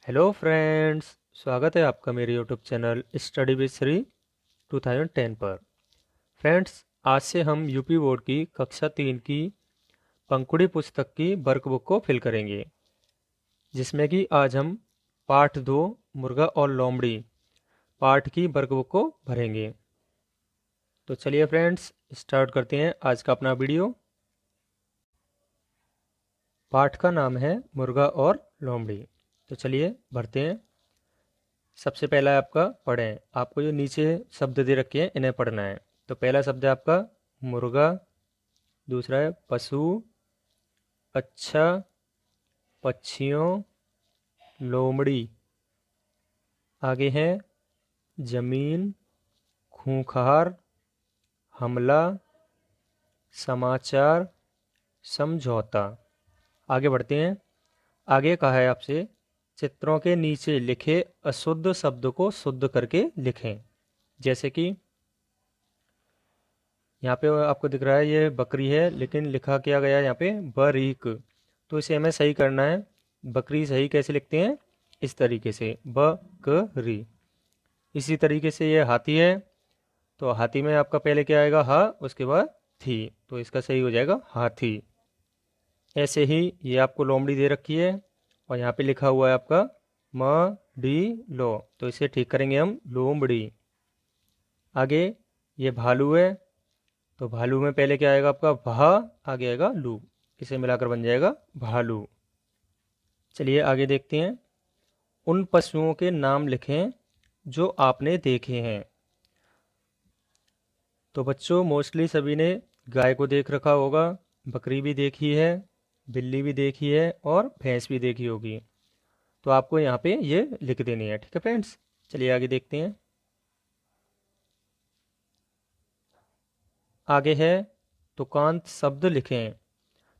Hello friends, स्वागत है आपका मेरे YouTube channel study with Shri 2010 पर। फ्रेंड्स, आज से हम यूपी बोर्ड की कक्षा 3 की पंखुड़ी पुस्तक की वर्कबुक को फिल करेंगे, जिसमें कि आज हम पाठ 2 मुर्गा और लोमड़ी पाठ की वर्कबुक को भरेंगे। तो चलिए फ्रेंड्स, स्टार्ट करते हैं आज का अपना वीडियो। पाठ का नाम है मुर्गा और लोमड़ी। तो चलिए भरते हैं। सबसे पहला है आपका पढ़ें। आपको जो नीचे शब्द दे रखे हैं इन्हें पढ़ना है। तो पहला शब्द है आपका मुर्गा, दूसरा है पशु, अच्छा, पक्षियों, लोमड़ी। आगे है जमीन, खूंखार, हमला, समाचार, समझौता। आगे बढ़ते हैं। आगे कहा है आपसे चित्रों के नीचे लिखे अशुद्ध शब्द को शुद्ध करके लिखें। जैसे कि यहाँ पे आपको दिख रहा है ये बकरी है, लेकिन लिखा क्या गया है यहाँ पे बरीक। तो इसे हमें सही करना है। बकरी सही कैसे लिखते हैं? इस तरीके से बकरी। इसी तरीके से ये हाथी है, तो हाथी में आपका पहले क्या आएगा? हा, उसके बाद थी, तो इसका सही हो जाएगा हाथी। ऐसे ही ये आपको लोमड़ी दे रखी है और यहाँ पे लिखा हुआ है आपका म डी लो, तो इसे ठीक करेंगे हम लोमड़ी। आगे ये भालू है, तो भालू में पहले क्या आएगा आपका? भा, आगे आएगा लू, इसे मिलाकर बन जाएगा भालू। चलिए आगे देखते हैं। उन पशुओं के नाम लिखें जो आपने देखे हैं। तो बच्चों, मोस्टली सभी ने गाय को देख रखा होगा, बकरी भी देखी है, बिल्ली भी देखी है और भैंस भी देखी होगी। तो आपको यहाँ पे ये लिख देनी है। ठीक है फ्रेंड्स, चलिए आगे देखते हैं। आगे है तुकांत शब्द लिखें।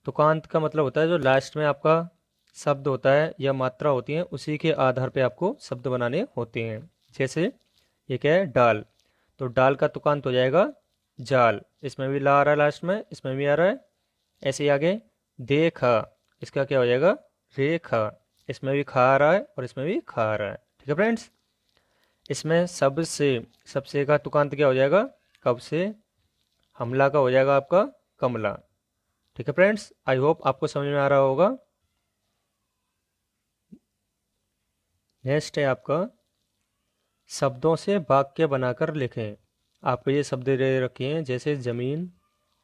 तुकांत का मतलब होता है जो लास्ट में आपका शब्द होता है या मात्रा होती है, उसी के आधार पे आपको शब्द बनाने होते हैं। जैसे ये क्या है? डाल, तो डाल का तुकांत हो जाएगा जाल। इसमें भी ला आ रहा है, लास्ट में इसमें भी आ रहा है। ऐसे ही आगे देखा, इसका क्या हो जाएगा? रेखा। इसमें भी खा आ रहा है और इसमें भी खा आ रहा है। ठीक है फ्रेंड्स, इसमें सबसे, सबसे का तुकांत क्या हो जाएगा? कब से। हमला का हो जाएगा आपका कमला। ठीक है फ्रेंड्स, आई होप आपको समझ में आ रहा होगा। नेक्स्ट है आपका शब्दों से वाक्य बनाकर लिखें। आपको ये शब्द दे रखे हैं, जैसे जमीन।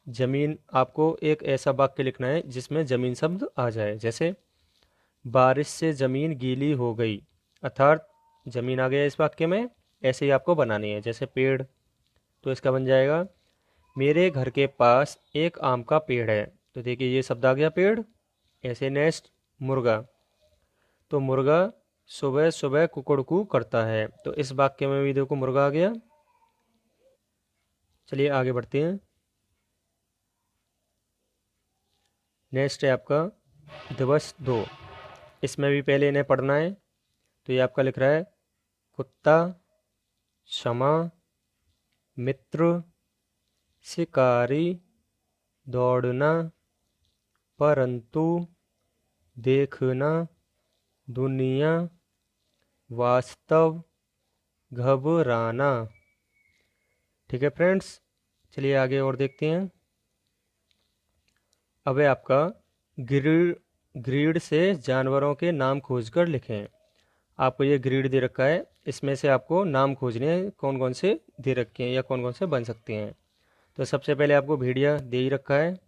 जमीन, आपको एक ऐसा वाक्य लिखना है जिसमें जमीन शब्द आ जाए। जैसे बारिश से जमीन गीली हो गई, अर्थात जमीन आ गया इस वाक्य में। ऐसे ही आपको बनानी है। जैसे पेड़, तो इसका बन जाएगा मेरे घर के पास एक आम का पेड़ है। तो देखिए ये शब्द आ गया पेड़। ऐसे नेक्स्ट मुर्गा, तो मुर्गा सुबह सुबह कुकड़कू करता है। तो इस वाक्य में भी देखो मुर्गा आ गया। चलिए आगे बढ़ते हैं। नेक्स्ट है आपका दिवस 2। इसमें भी पहले इन्हें पढ़ना है। तो ये आपका लिख रहा है कुत्ता, क्षमा, मित्र, शिकारी, दौड़ना, परंतु, देखना, दुनिया, वास्तव, घबराना। ठीक है फ्रेंड्स, चलिए आगे और देखते हैं। अब है आपका ग्रीड। ग्रीड से जानवरों के नाम खोजकर लिखें। आपको ये ग्रीड दे रखा है, इसमें से आपको नाम खोजने हैं कौन कौन से दे रखे हैं या कौन कौन से बन सकते हैं। तो सबसे पहले आपको भेड़िया दे ही रखा है।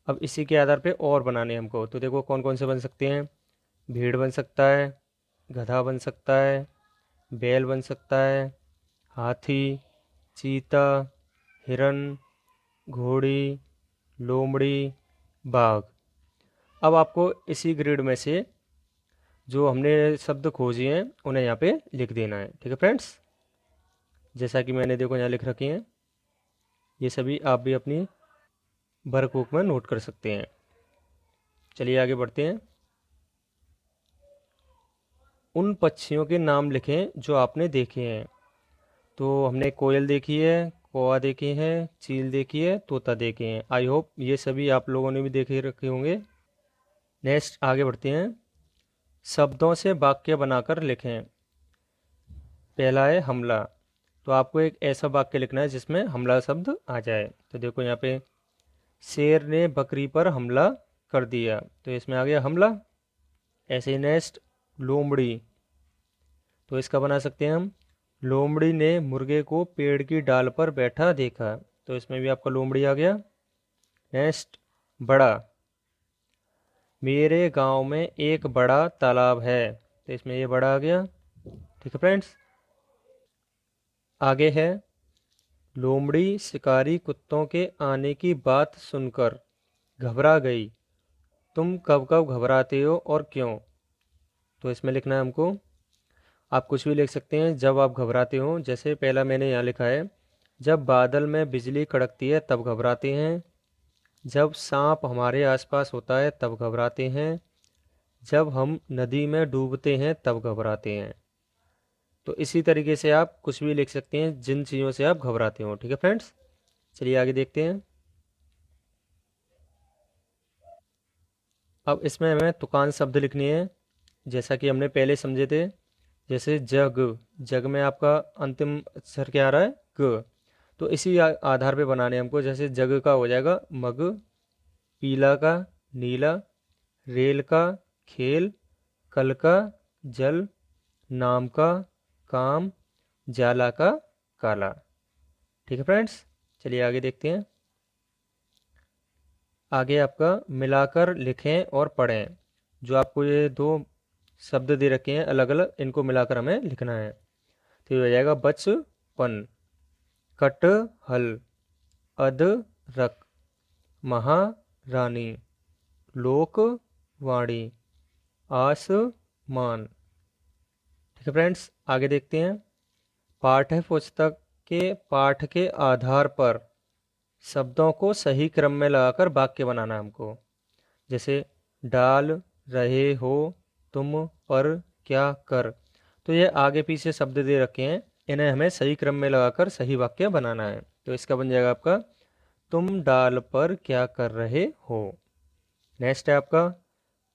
अब इसी के आधार पे और बनाने हैं हमको। तो देखो कौन कौन से बन सकते हैं। भीड़ बन सकता है, गधा बन सकता है, बैल बन सकता है, हाथी, चीता, हिरन, घोड़ी, लोमड़ी, बाघ। अब आपको इसी ग्रिड में से जो हमने शब्द खोजे हैं उन्हें यहाँ पे लिख देना है। ठीक है फ्रेंड्स, जैसा कि मैंने देखो यहाँ लिख रखी हैं, ये सभी आप भी अपनी वर्कबुक में नोट कर सकते हैं। चलिए आगे बढ़ते हैं। उन पक्षियों के नाम लिखें जो आपने देखे हैं। तो हमने कोयल देखी है, कौवा देखे हैं, चील देखी है, तोता देखे हैं। आई होप ये सभी आप लोगों ने भी देखे रखे होंगे। नेक्स्ट आगे बढ़ते हैं। शब्दों से वाक्य बनाकर लिखें। पहला है हमला। तो आपको एक ऐसा वाक्य लिखना है जिसमें हमला शब्द आ जाए। तो देखो यहाँ पे शेर ने बकरी पर हमला कर दिया, तो इसमें आ गया हमला। ऐसे ही नेक्स्ट लोमड़ी। तो इसका बना सकते हैं हम, लोमड़ी ने मुर्गे को पेड़ की डाल पर बैठा देखा। तो इसमें भी आपका लोमड़ी आ गया। नेक्स्ट बड़ा। मेरे गांव में एक बड़ा तालाब है। तो इसमें ये बड़ा आ गया। ठीक है फ्रेंड्स। आगे है लोमड़ी शिकारी कुत्तों के आने की बात सुनकर घबरा गई। तुम कब कब घबराते हो और क्यों? तो इसमें लिखना है हमको, आप कुछ भी लिख सकते हैं जब आप घबराते हो। जैसे पहला मैंने यहाँ लिखा है, जब बादल में बिजली कड़कती है तब घबराते हैं। जब सांप हमारे आसपास होता है तब घबराते हैं। जब हम नदी में डूबते हैं तब घबराते हैं। तो इसी तरीके से आप कुछ भी लिख सकते हैं जिन चीज़ों से आप घबराते हो। ठीक है फ्रेंड्स, चलिए आगे देखते हैं। अब इसमें हमें तुकान शब्द लिखनी है, जैसा कि हमने पहले समझे थे। जैसे जग, जग में आपका अंतिम अक्षर क्या आ रहा है? ग। तो इसी आधार पे बनाने हैं हमको। जैसे जग का हो जाएगा मग, पीला का नीला, रेल का खेल, कल का जल, नाम का काम, जाला का काला। ठीक है फ्रेंड्स, चलिए आगे देखते हैं। आगे आपका मिलाकर लिखें और पढ़ें। जो आपको ये दो शब्द दे रखे हैं अलग अलग, इनको मिलाकर हमें लिखना है। तो ये हो जाएगा बचपन, कटहल, अदरक, महारानी, लोकवाणी, आसमान। ठीक है फ्रेंड्स, आगे देखते हैं। पाठ्य पुस्तक के पाठ के आधार पर शब्दों को सही क्रम में लगाकर वाक्य बनाना है हमको। जैसे डाल रहे हो तुम पर क्या कर। तो ये आगे पीछे शब्द दे रखे हैं, इन्हें हमें सही क्रम में लगाकर सही वाक्य बनाना है। तो इसका बन जाएगा आपका, तुम डाल पर क्या कर रहे हो। नेक्स्ट है आपका,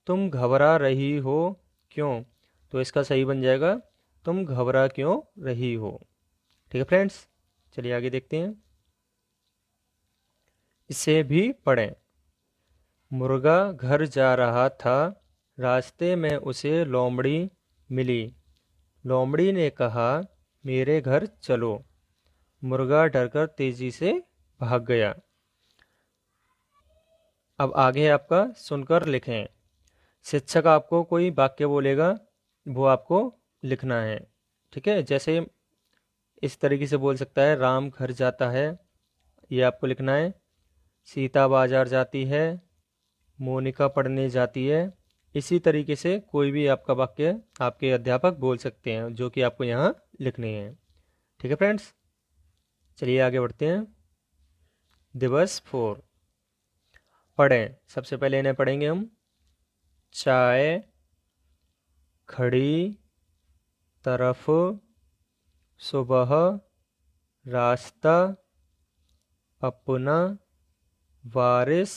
तुम घबरा रही हो क्यों। तो इसका सही बन जाएगा, तुम घबरा क्यों रही हो। ठीक है फ्रेंड्स, चलिए आगे देखते हैं। इसे भी पढ़ें। मुर्गा घर जा रहा था, रास्ते में उसे लोमड़ी मिली। लोमड़ी ने कहा, मेरे घर चलो। मुर्गा डरकर तेजी से भाग गया। अब आगे आपका सुनकर लिखें। शिक्षक आपको कोई वाक्य बोलेगा, वो आपको लिखना है। ठीक है, जैसे इस तरीके से बोल सकता है, राम घर जाता है, ये आपको लिखना है। सीता बाजार जाती है, मोनिका पढ़ने जाती है। इसी तरीके से कोई भी आपका वाक्य आपके अध्यापक बोल सकते हैं, जो कि आपको यहाँ लिखने हैं। ठीक है फ्रेंड्स, चलिए आगे बढ़ते हैं। दिवस 4 पढ़ें। सबसे पहले इन्हें पढ़ेंगे हम। चाय, खड़ी, तरफ, सुबह, रास्ता, अपना, वारिस,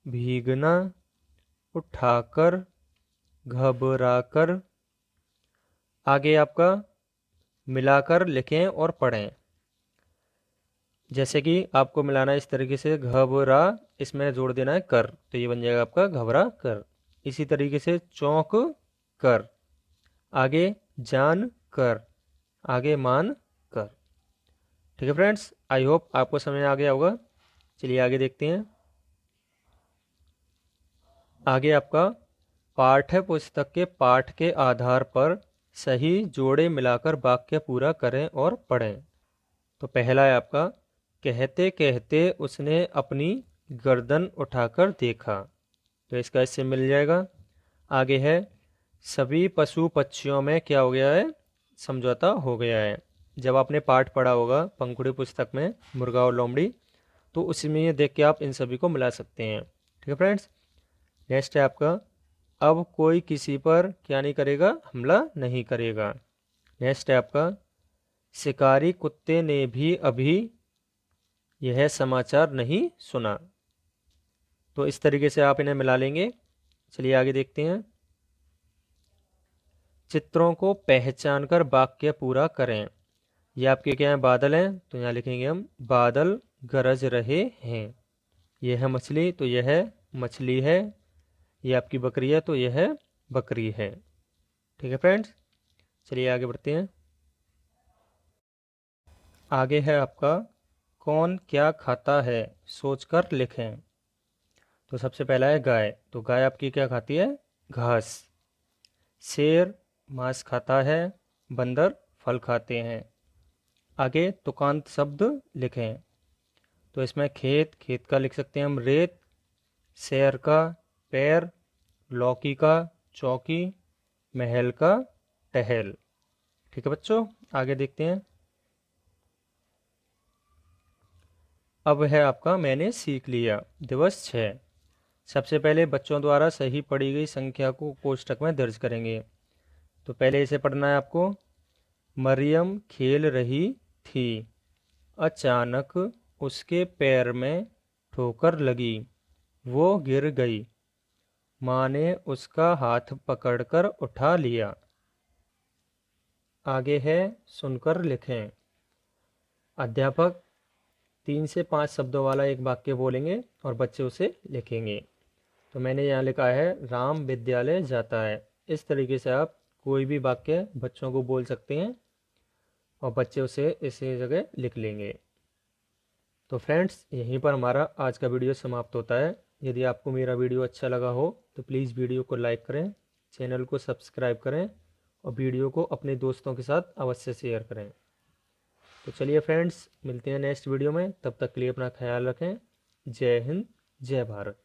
भीगना, उठाकर, घबराकर। आगे आपका मिलाकर लिखें और पढ़ें। जैसे कि आपको मिलाना है इस तरीके से, घबरा इसमें जोड़ देना है कर, तो ये बन जाएगा आपका घबरा कर। इसी तरीके से चौंक कर, आगे जान कर, आगे मान कर। ठीक है फ्रेंड्स, आई होप आपको समझ आ गया होगा। चलिए आगे देखते हैं। आगे आपका पाठ्य पुस्तक के पाठ के आधार पर सही जोड़े मिलाकर वाक्य पूरा करें और पढ़ें। तो पहला है आपका, कहते कहते उसने अपनी गर्दन उठाकर देखा। तो इसका इससे मिल जाएगा। आगे है, सभी पशु पक्षियों में क्या हो गया है? समझौता हो गया है। जब आपने पाठ पढ़ा होगा पंखुड़ी पुस्तक में मुर्गा और लोमड़ी, तो उसी में ये देख के आप इन सभी को मिला सकते हैं। ठीक है फ्रेंड्स, नेक्स्ट है आपका, अब कोई किसी पर क्या नहीं करेगा? हमला नहीं करेगा। नेक्स्ट है आपका, शिकारी कुत्ते ने भी अभी यह समाचार नहीं सुना। तो इस तरीके से आप इन्हें मिला लेंगे। चलिए आगे देखते हैं। चित्रों को पहचानकर वाक्य पूरा करें। ये आपके क्या है, बादल हैं, तो यहाँ लिखेंगे हम बादल गरज रहे हैं। यह है मछली, तो यह है मछली है। ये आपकी बकरी है, तो यह है बकरी है। ठीक है फ्रेंड्स, चलिए आगे बढ़ते हैं। आगे है आपका कौन क्या खाता है, सोचकर लिखें। तो सबसे पहला है गाय, तो गाय आपकी क्या खाती है, घास। शेर मांस खाता है, बंदर फल खाते हैं। आगे तुकांत शब्द लिखें। तो इसमें खेत, खेत का लिख सकते हैं हम रेत। शेर का पैर, लौकी का चौकी, महल का टहल। ठीक है बच्चों, आगे देखते हैं। अब है आपका मैंने सीख लिया, दिवस 6। सबसे पहले बच्चों द्वारा सही पढ़ी गई संख्या को कोष्टक में दर्ज करेंगे। तो पहले इसे पढ़ना है आपको। मरियम खेल रही थी, अचानक उसके पैर में ठोकर लगी, वो गिर गई, माँ ने उसका हाथ पकड़कर उठा लिया। आगे है सुनकर लिखें। अध्यापक 3 से 5 शब्दों वाला एक वाक्य बोलेंगे और बच्चे उसे लिखेंगे। तो मैंने यहाँ लिखा है राम विद्यालय जाता है। इस तरीके से आप कोई भी वाक्य बच्चों को बोल सकते हैं और बच्चे उसे इसी जगह लिख लेंगे। तो फ्रेंड्स, यहीं पर हमारा आज का वीडियो समाप्त होता है। यदि आपको मेरा वीडियो अच्छा लगा हो तो प्लीज़ वीडियो को लाइक करें, चैनल को सब्सक्राइब करें और वीडियो को अपने दोस्तों के साथ अवश्य शेयर करें। तो चलिए फ्रेंड्स, मिलते हैं नेक्स्ट वीडियो में। तब तक के लिए अपना ख्याल रखें। जय हिंद, जय भारत।